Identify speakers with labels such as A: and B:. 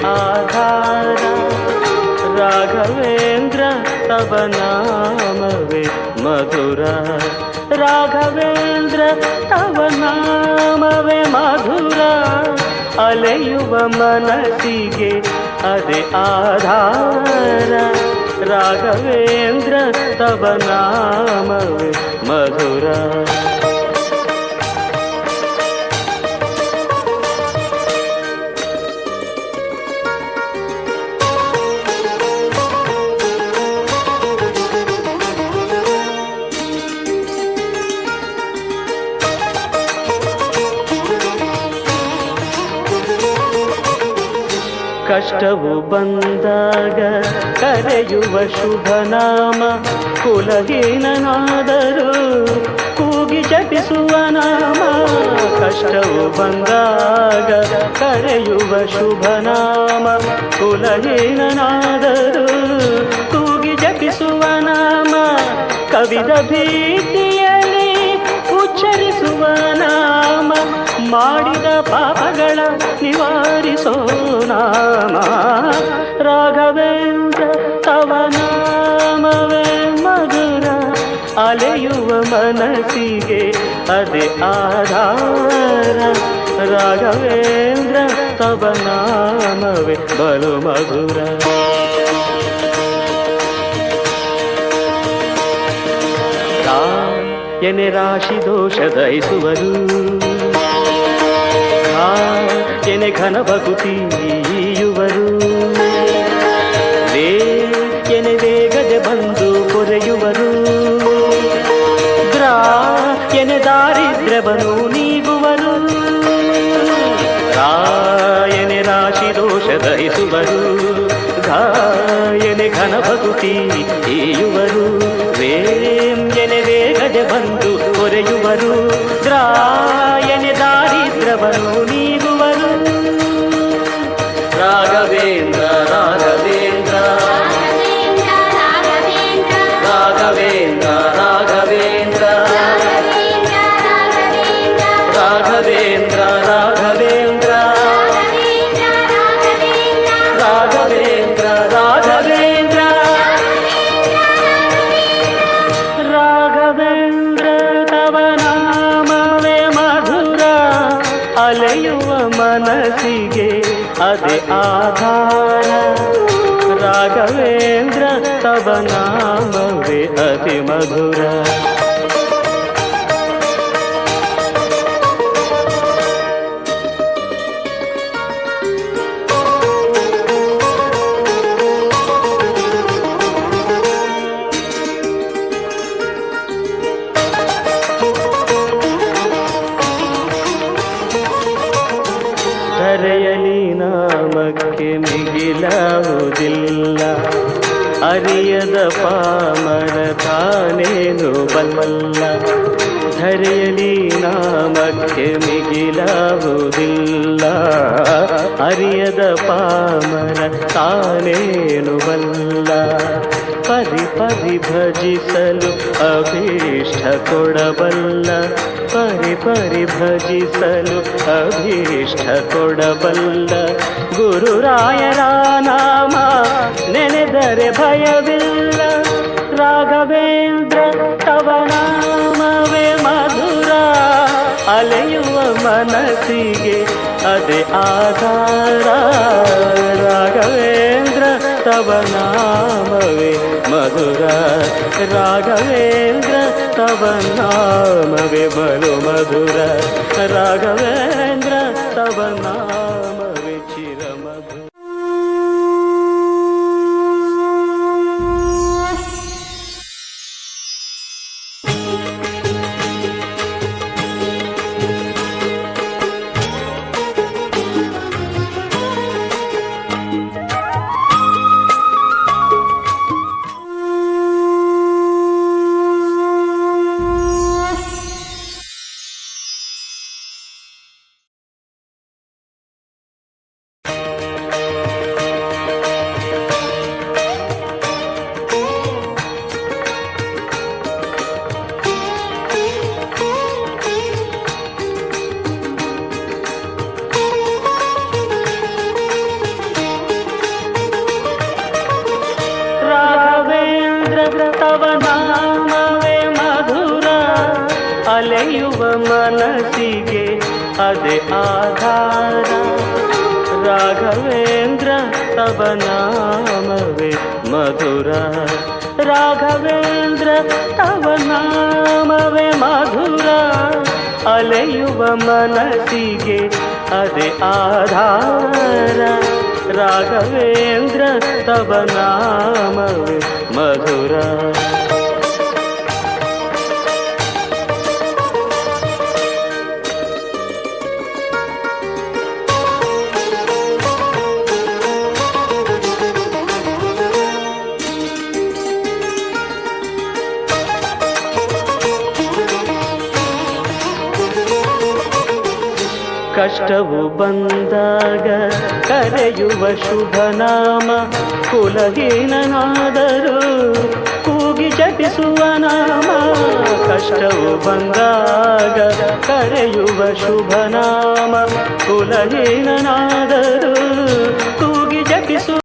A: आधार राघवेंद्र तव नामवे मधुरा राघवेंद्र तव नामवे मधुरा ಅಲೆಯುವ ಮನಸ್ಸಿಗೆ ಅದೇ ಆಧಾರ ರಾಘವೇಂದ್ರ ತವ ನಾಮವೇ ಮಧುರ ಕಷ್ಟವು ಬಂದಾಗ ಕರೆಯುವ ಶುಭನಾಮ ಕುಲಹೀನನಾದರೂ ಕೂಗಿ ಜಪಿಸುವ ನಾಮ ಕಷ್ಟವು ಬಂದಾಗ ಕರೆಯುವ ಶುಭನಾಮ ಕುಲಹೀನನಾದರೂ ಕೂಗಿ ಜಪಿಸುವ ನಾಮ ಕವಿದ ಭೀತಿಯಲ್ಲಿ ಉಚ್ಚರಿಸುವ ನಾಮ ಮಾಡಿದ ಪಾಪಗಳ ನಿವಾರಿಸೋ ನಾಮ ರಾಘವೇಂದ್ರ ತವ ನಾಮವೇ ಮಧುರ ಅಲೆಯುವ ಮನಸ್ಸಿಗೆ ಅದೇ ಆಧಾರ ರಾಘವೇಂದ್ರ ತವ ನಾಮವೇ ಬಲು ಮಧುರ ಎನೆ ರಾಶಿ ದೋಷ ದಯಿಸುವರು ಎನೆ ಘನ ಭಕುತಿಯುವರು ಎನೆ ವೇಗದೆ ಬಂದು ಕೊರೆಯುವರು ಎನೆ ದಾರಿದ್ರ್ಯವನ್ನು ನೀಗುವರು ಎನೆ ರಾಶಿ ದೋಷ ದಯಿಸುವರು ಎನೆ ಘನ ಭಕುತಿಯುವರು ಎನೆ ವೇಗದೆ ಬಂದು ಕೊರೆಯುವರು ಎನೆ ದಾರಿದ್ರ್ಯವನ್ನು ನೀಗುವರು ರಾಘವೇಂದ್ರ ರಾಘವೇಂದ್ರ ರಾಘವೇಂದ್ರ ರಾಘವೇಂದ್ರ ರಾಘವೇಂದ್ರ ರಾಘವೇಂದ್ರ ರಾಘವೇಂದ್ರ ರಾಘವೇಂದ್ರ ರಾಘವೇಂದ್ರ ತವ ನಾಮವೇ ಮಧುರ ಅಲೆಯುವ ಮನಸ್ಸಿಗೆ ಅದೇ ಆಧಾರ ರಾಘವೇಂದ್ರ ತವ ನಾಮವೇ ಅತಿ ಮಧುರ ಧರೆಯಲಿ ನಾಮಕ್ಕೆ ಮಿಗಿಲಾವುದಿಲ್ಲ ಅರಿಯದ ಪಾಮರ ತಾನೇನು ಬಲ್ಲ ಧರೆಯಲಿ ನಾಮಕ್ಕೆ ಮಿಗಿಲಾವುದಿಲ್ಲ ಅರಿಯದ ಪಾಮರ ತಾನೇನು ಬಲ್ಲ ಪರಿ ಪರಿ ಭಜಿಸಲು ಅಭೀಷ್ಟ ಕೊಡಬಲ್ಲ ಪರಿ ಪರಿ ಭಜಿಸಲು ಅಭೀಷ್ಟ ಕೊಡಬಲ್ಲ ಗುರುರಾಯರ ನಾಮ ನೆನೆದರೆ ಭಯವಿಲ್ಲ ರಾಘವೇಂದ್ರ ತವ ನಾಮವೇ ಮಧುರ ಅಲೆಯುವ ಮನಸ್ಸಿಗೆ ಅದೇ ಆಧಾರ ರಾಘವೇಂದ್ರ ತವ ನಾಮವೇ ಮಧುರ ರಾಘವೇಂದ್ರ ತವ ನಾಮವೇ ಬಲು ಮಧುರ ರಾಘವೇಂದ್ರ ತವ ನಾಮವೇ ಚಿರ ಮಧುರ ಅದೇ ಆಧಾರ. ರಾಘವೇಂದ್ರ ತವ ನಾಮವೇ ಮಧುರ, ರಾಘವೇಂದ್ರ ತವ ನಾಮವೇ ಮಧುರ. ಅಲೆಯುವ ಮನಸ್ಸಿಗೆ ಅದೇ ಆಧಾರ. ರಾಘವೇಂದ್ರ ತವ ನಾಮವೇ ಮಧುರ. ಕಷ್ಟವು ಬಂದಾಗ ಕರೆಯುವ ಶುಭನಾಮ, ಕುಲಹೀನನಾದರೂ ಕೂಗಿ ಜಪಿಸುವ ನಾಮ. ಕಷ್ಟವು ಬಂದಾಗ ಕರೆಯುವ ಶುಭನಾಮ, ಕುಲಹೀನನಾದರೂ ಕೂಗಿ ಜಪಿಸುವ